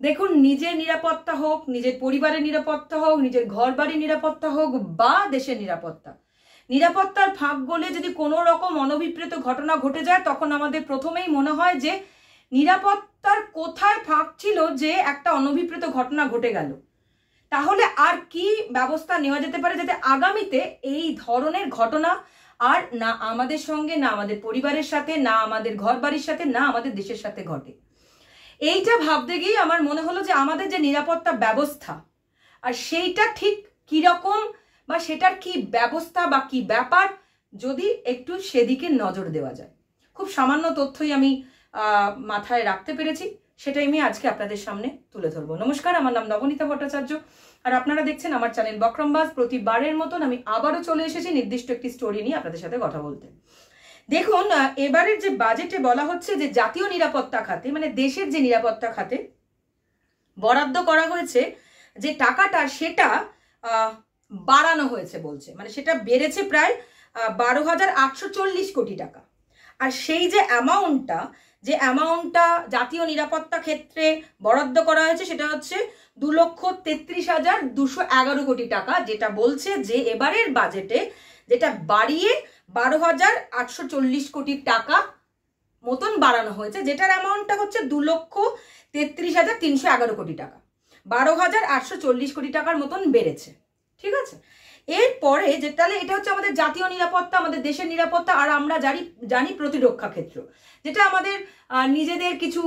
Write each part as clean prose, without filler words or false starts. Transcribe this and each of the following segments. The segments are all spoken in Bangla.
দেখুন, নিজের নিরাপত্তা হোক, নিজের পরিবারের নিরাপত্তা হোক, নিজের ঘর বাড়ির নিরাপত্তা হোক বা দেশের নিরাপত্তা, নিরাপত্তার ফাঁক গলে যদি কোনো রকম অনভিপ্রেত ঘটনা ঘটে যায় তখন আমাদের প্রথমেই মনে হয় যে নিরাপত্তার কোথায় ফাঁক ছিল যে একটা অনভিপ্রেত ঘটনা ঘটে গেল। তাহলে আর কি ব্যবস্থা নেওয়া যেতে পারে যাতে আগামীতে এই ধরনের ঘটনা আর না আমাদের সঙ্গে, না আমাদের পরিবারের সাথে, না আমাদের ঘর বাড়ির সাথে, না আমাদের দেশের সাথে ঘটে। এইটা ভাবতে গিয়ে আমার মনে হলো যে আমাদের যে নিরাপত্তা ব্যবস্থা আর সেইটা ঠিক কিরকম বা সেটার কি ব্যবস্থা বা কি ব্যাপার যদি একটু সেদিকে নজর দেওয়া যায়। খুব সামান্য তথ্যই আমি মাথায় রাখতে পেরেছি, সেটাই আমি আজকে আপনাদের সামনে তুলে ধরবো। নমস্কার, আমার নাম নবনীতা ভট্টাচার্য আর আপনারা দেখছেন আমার চ্যানেল বক্রমবাজ। প্রতিবারের মতন আমি আবারও চলে এসেছি নির্দিষ্ট একটি স্টোরি নিয়ে আপনাদের সাথে কথা বলতে। দেখুন, এবারের যে বাজেটে বলা হচ্ছে যে জাতীয় নিরাপত্তা খাতে, মানে দেশের যে নিরাপত্তা খাতে বরাদ্দ করা হয়েছে যে টাকাটা, সেটা বাড়ানো হয়েছে বলছে, মানে সেটা বেড়েছে প্রায় 12,840 কোটি টাকা। আর সেই যে অ্যামাউন্টটা জাতীয় নিরাপত্তা ক্ষেত্রে বরাদ্দ করা হয়েছে সেটা হচ্ছে 2,33,211 কোটি টাকা, যেটা বলছে যে এবারের বাজেটে যেটা বাড়িয়ে 12,840 কোটি টাকা মতন বাড়ানো হয়েছে, যেটার অ্যামাউন্টটা হচ্ছে 2,33,311 কোটি টাকা। 12,840 কোটি টাকার মতন বেড়েছে, ঠিক আছে। এরপরে তাহলে এটা হচ্ছে আমাদের জাতীয় নিরাপত্তা, আমাদের দেশের নিরাপত্তা। আর আমরা জানি প্রতিরক্ষা ক্ষেত্র, যেটা আমাদের নিজেদের কিছু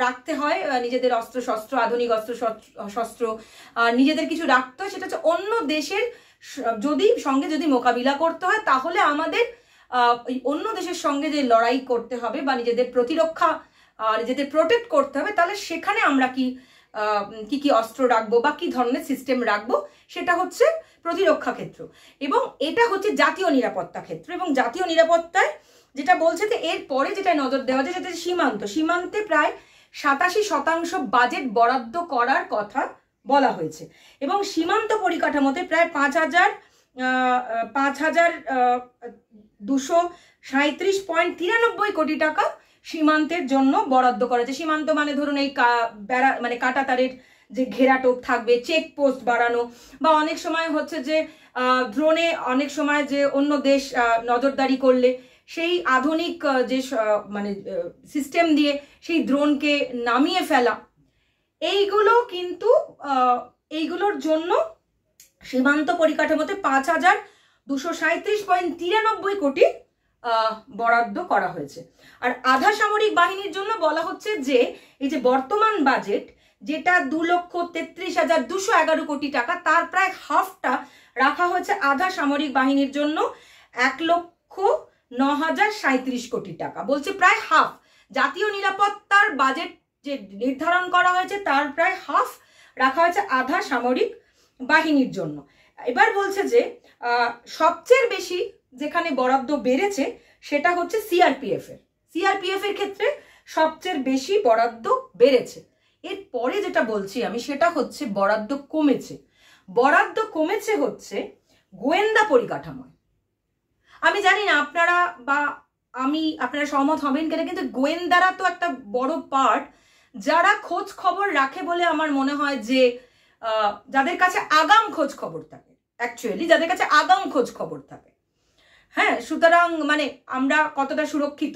রাখতে হয়, নিজেদের অস্ত্র শস্ত্র, আধুনিক অস্ত্র শস্ত্র নিজেদের কিছু রাখতে হয়। সেটা হচ্ছে অন্য দেশের সঙ্গে যদি মোকাবিলা করতে হয় তাহলে আমাদের অন্য দেশের সঙ্গে যে লড়াই করতে হবে বা নিজেদের প্রতিরক্ষা, নিজেদের প্রোটেক্ট করতে হবে, তাহলে সেখানে আমরা কি কি অস্ত্র রাখবো বা কি ধরনের সিস্টেম রাখবো, সেটা হচ্ছে প্রতিরক্ষা ক্ষেত্র। এবং এটা হচ্ছে জাতীয় নিরাপত্তা ক্ষেত্র। এবং জাতীয় নিরাপত্তায় যেটা বলছে যে এরপরে যেটা নজর দেওয়া যায় সেটা সীমান্তে প্রায় 87% বাজেট বরাদ্দ করার কথা বলা হয়েছে। এবং সীমান্ত পরিকাঠামোতে প্রায় 5,237.93 কোটি টাকা সীমান্তের জন্য বরাদ্দ করা হয়েছে। সীমান্ত মানে ধরুন এই মানে কাঁটাতারের যে ঘেরাটোপ থাকবে, চেকপোস্ট বাড়ানো, বা অনেক সময় হচ্ছে যে ড্রোনে অনেক সময় যে অন্য দেশ নজরদারি করলে সেই আধুনিক যে মানে সিস্টেম দিয়ে সেই ড্রোনকে নামিয়ে ফেলা, এইগুলো কিন্তু এইগুলোর জন্য সীমান্ত পরিকাঠামোতে 5,237.93 কোটি বরাদ্দ করা হয়েছে। আর আধা সামরিক বাহিনীর জন্য বলা হচ্ছে যে এই যে বর্তমান বাজেট যেটা 2,33,211 কোটি টাকা, তার প্রায় হাফটা রাখা হয়েছে আধা সামরিক বাহিনীর জন্য, 1,09,037 কোটি টাকা। বলছে প্রায় হাফ জাতীয় নিরাপত্তার বাজেট যে নির্ধারণ করা হয়েছে তার প্রায় হাফ রাখা হয়েছে আধা সামরিক বাহিনীর জন্য। এবার বলছে যে সবচেয়ে বেশি যেখানে বরাদ্দ বেড়েছে সেটা হচ্ছে সিআরপিএফ এর ক্ষেত্রে সবচেয়ে বেশি বরাদ্দ বেড়েছে। এরপরে যেটা বলছি আমি সেটা হচ্ছে বরাদ্দ কমেছে হচ্ছে গোয়েন্দা পরিকাঠামোয়। আমি জানি না আপনারা বা আপনারা সহমত হবেন কিনা, কিন্তু গোয়েন্দারা তো একটা বড় পার্ট, যারা খোঁজ খবর রাখে বলে আমার মনে হয় যে যাদের কাছে আগাম খোঁজ খবর থাকে, হ্যাঁ, সুতরাং মানে আমরা কতটা সুরক্ষিত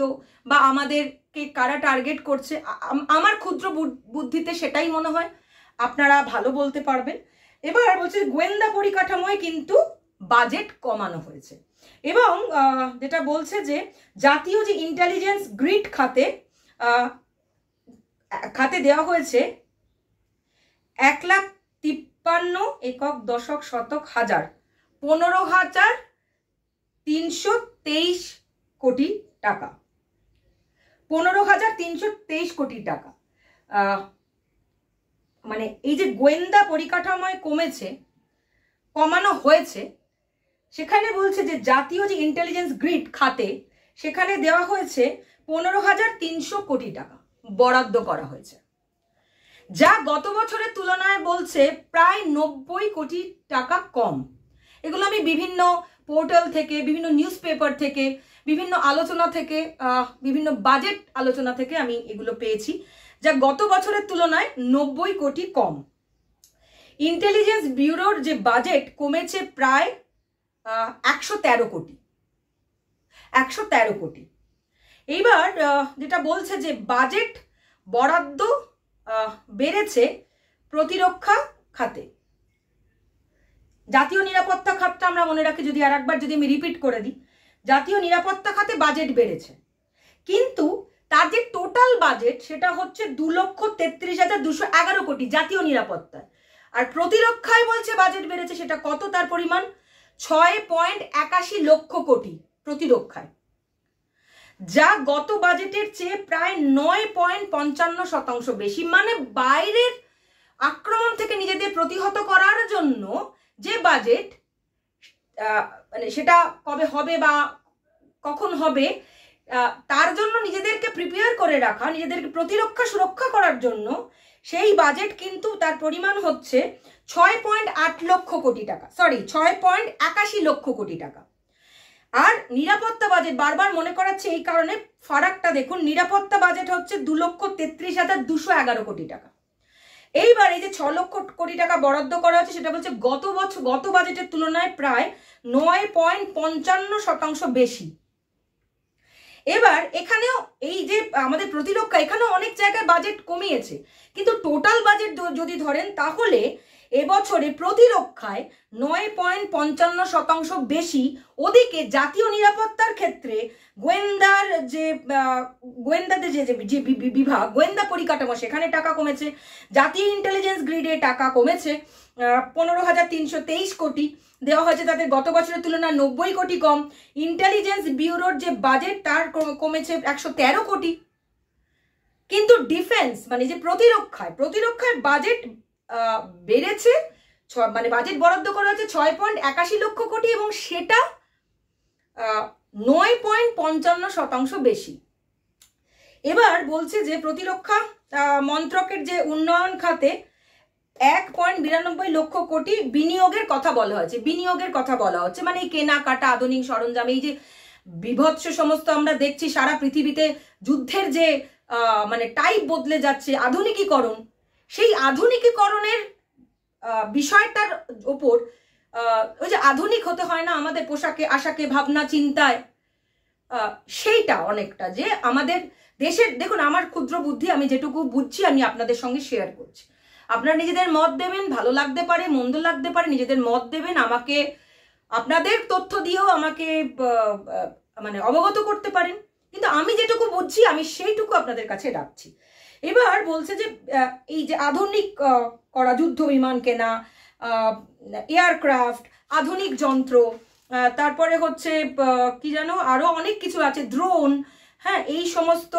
বা আমাদেরকে কারা টার্গেট করছে, আমার ক্ষুদ্র বুদ্ধিতে সেটাই মনে হয়, আপনারা ভালো বলতে পারবেন। এবার বলছে গোয়েন্দা পরিকাঠামোয় কিন্তু বাজেট কমানো হয়েছে। এবং যেটা বলছে যে জাতীয় যে ইন্টেলিজেন্স গ্রিড খাতে দেওয়া হয়েছে 1,53 একক দশক শতক হাজার 15,323 কোটি টাকা। 15,323 কোটি টাকা। মানে এই যে গোয়েন্দা পরিকাঠামোয় কমানো হয়েছে, সেখানে বলছে যে জাতীয় যে ইন্টেলিজেন্স গ্রিড খাতে সেখানে দেওয়া হয়েছে 15,300 কোটি টাকা বরাদ্দ করা হয়েছে, যা গত বছরের তুলনায় বলছে প্রায় 90 কোটি টাকা কম। এগুলো আমি বিভিন্ন পোর্টাল থেকে, বিভিন্ন নিউজ পেপার থেকে, বিভিন্ন আলোচনা থেকে, বিভিন্ন বাজেট আলোচনা থেকে আমি এগুলো পেয়েছি, যা গত বছরের তুলনায় 90 কোটি কম। ইন্টেলিজেন্স ব্যুরোর যে বাজেট কমেছে প্রায় 113 কোটি। 113 কোটি। এইবার যেটা বলছে যে বাজেট বরাদ্দ বেড়েছে প্রতিরক্ষা খাতে। জাতীয় নিরাপত্তা খাতটা আমরা মনে রাখি, যদি আর একবার যদি আমি রিপিট করে দিই, জাতীয় নিরাপত্তা খাতে বাজেট বেড়েছে, কিন্তু তার যে টোটাল বাজেট সেটা হচ্ছে 2,33,211 কোটি জাতীয় নিরাপত্তায়। আর প্রতিরক্ষায় বলছে বাজেট বেড়েছে, সেটা কত তার পরিমাণ? 6.81 লক্ষ কোটি প্রতিরক্ষায়, যা গত বাজেটের চেয়ে প্রায় 9.55% বেশি। মানে বাইরের আক্রমণ থেকে নিজেদের প্রতিহত করার জন্য যে বাজেট, মানে সেটা কবে হবে বা কখন হবে তার জন্য নিজেদেরকে প্রিপেয়ার করে রাখা, নিজেদেরকে প্রতিরক্ষা সুরক্ষা করার জন্য সেই বাজেট কিন্তু তার পরিমাণ হচ্ছে 6.8 লক্ষ কোটি টাকা, সরি 6.81 লক্ষ কোটি টাকা। আর নিরাপত্তা বাজেট বারবার মনে করাচ্ছে এই কারণে, ফারাকটা দেখুন, নিরাপত্তা বাজেট হচ্ছে 2,33,211 কোটি টাকা। এইবার এই যে 6 লক্ষ কোটি টাকা বরাদ্দ করা হচ্ছে সেটা বলছে গত বাজেটের তুলনায় প্রায় 9.55% বেশি। এবার এখানেও এই যে আমাদের প্রতিরক্ষা, এখানেও অনেক জায়গায় বাজেট কমিয়েছে, কিন্তু টোটাল বাজেট যদি ধরেন তাহলে এবছরে প্রতিরক্ষায় 9.55% বেশি। ওদিকে জাতীয় নিরাপত্তার ক্ষেত্রে গোয়েন্দাদের যে বিভাগ, গোয়েন্দা পরিকাঠামো, সেখানে টাকা কমেছে। জাতীয় ইন্টেলিজেন্স গ্রিডে টাকা কমেছে 15,323 কোটি দেওয়া হয়েছে, তাদের গত বছরের তুলনায় 90 কোটি কম। ইন্টেলিজেন্স ব্যুরোর যে বাজেট তার কমেছে 113 কোটি। কিন্তু ডিফেন্স মানে যে প্রতিরক্ষায় বাজেট বেড়েছে, মানে বাজেট বরাদ্দ করা হচ্ছে 6.81 লক্ষ কোটি, এবং সেটা 9.55% বেশি। এবার বলছে যে প্রতিরক্ষা মন্ত্রকের যে উন্নয়ন খাতে 1.92 লক্ষ কোটি বিনিয়োগের কথা বলা হচ্ছে। মানে এই কেনাকাটা, আধুনিক সরঞ্জাম, এই যে বিভৎস সমস্ত আমরা দেখছি সারা পৃথিবীতে যুদ্ধের যে মানে টাইপ বদলে যাচ্ছে, আধুনিকীকরণ, সেই আধুনিকীকরণের বিষয়টার ওপর, ওই যে আধুনিক হতে হয় না আমাদের পোশাকে আশাকে, ভাবনা চিন্তায়, সেইটা অনেকটা যে আমাদের দেশের, দেখুন আমার ক্ষুদ্র বুদ্ধি, আমি যেটুকু বুঝছি আমি আপনাদের সঙ্গে শেয়ার করছি। আপনারা নিজেদের মত দেবেন, ভালো লাগতে পারে, মন্দ লাগতে পারে, নিজেদের মত দেবেন, আমাকে আপনাদের তথ্য দিয়েও আমাকে মানে অবগত করতে পারেন, কিন্তু আমি যেটুকু বুঝছি আমি সেইটুকু আপনাদের কাছে রাখছি। এবার বলছে যে এই যে আধুনিক করা যুদ্ধ বিমান কেনা, এয়ারক্রাফট, আধুনিক যন্ত্র, তারপরে হচ্ছে কি জানো আরো অনেক কিছু আছে, ড্রোন, হ্যাঁ, এই সমস্ত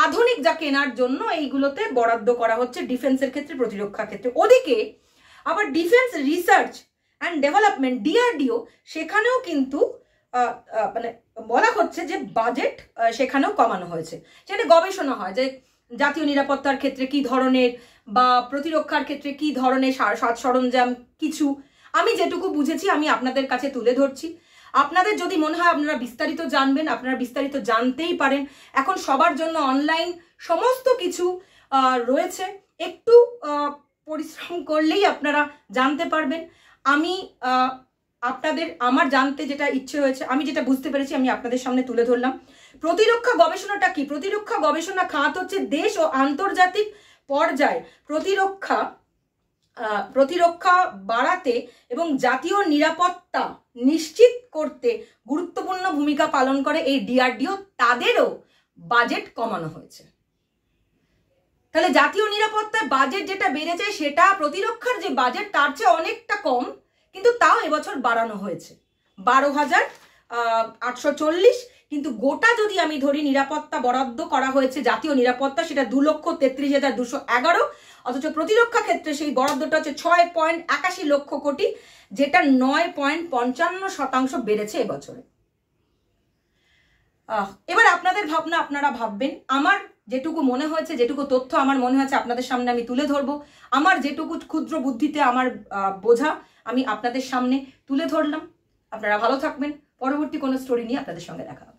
আধুনিক যা কেনার জন্য এইগুলোতে বরাদ্দ করা হচ্ছে ডিফেন্সের ক্ষেত্রে, প্রতিরক্ষা ক্ষেত্রে। ওদিকে আবার defence research and development, DRDO, সেখানেও কিন্তু মানে বলা হচ্ছে যে বাজেট সেখানেও কমানো হয়েছে। সেটা গবেষণা হয় যে জাতীয় নিরাপত্তার ক্ষেত্রে কি ধরনের বা প্রতিরক্ষার ক্ষেত্রে কি ধরনের সাজ সরঞ্জাম, কিছু আমি যেটুকু বুঝেছি আমি আপনাদের কাছে তুলে ধরছি। আপনাদের যদি মনে হয় আপনারা বিস্তারিত জানবেন, আপনারা বিস্তারিত জানতেই পারেন। এখন সবার জন্য অনলাইন সমস্ত কিছু রয়েছে, একটু পরিশ্রম করলেই আপনারা জানতে পারবেন। আমি আমার জানতে যেটা ইচ্ছে হয়েছে, আমি যেটা বুঝতে পেরেছি, আমি আপনাদের সামনে তুলে ধরলাম। প্রতিরক্ষা গবেষণাটা কি? প্রতিরক্ষা গবেষণা খাত হচ্ছে দেশ ও আন্তর্জাতিক পর্যায়ে প্রতিরক্ষা বাড়াতে এবং জাতীয় নিরাপত্তা নিশ্চিত করতে গুরুত্বপূর্ণ ভূমিকা পালন করে এই ডিআরডিও। তাদেরও বাজেট কমানো হয়েছে। তাহলে জাতীয় নিরাপত্তার বাজেট যেটা বেড়েছে সেটা প্রতিরক্ষার যে বাজেট তার চেয়ে অনেকটা কম, কিন্তু তাও এবছর বাড়ানো হয়েছে 12,840। কিন্তু গোটা যদি আমি ধরি নিরাপত্তা বরাদ্দ করা হয়েছে জাতীয় নিরাপত্তা, সেটা 2,33,211, অথচ প্রতিরক্ষা ক্ষেত্রে সেই বরাদ্দটা হচ্ছে 6.81 লক্ষ কোটি, যেটা 9.55% বেড়েছে এবছরে। এবার আপনাদের ভাবনা আপনারা ভাববেন। আমার যেটুকু মনে হয়েছে, যেটুকু তথ্য আমার মনে হয়েছে আপনাদের সামনে আমি তুলে ধরবো। আমার যেটুকু ক্ষুদ্র বুদ্ধিতে আমার বোঝা আমি আপনাদের সামনে তুলে ধরলাম। আপনারা ভালো থাকবেন। পরবর্তী কোনো স্টোরি নিয়ে আপনাদের সঙ্গে দেখা হবে।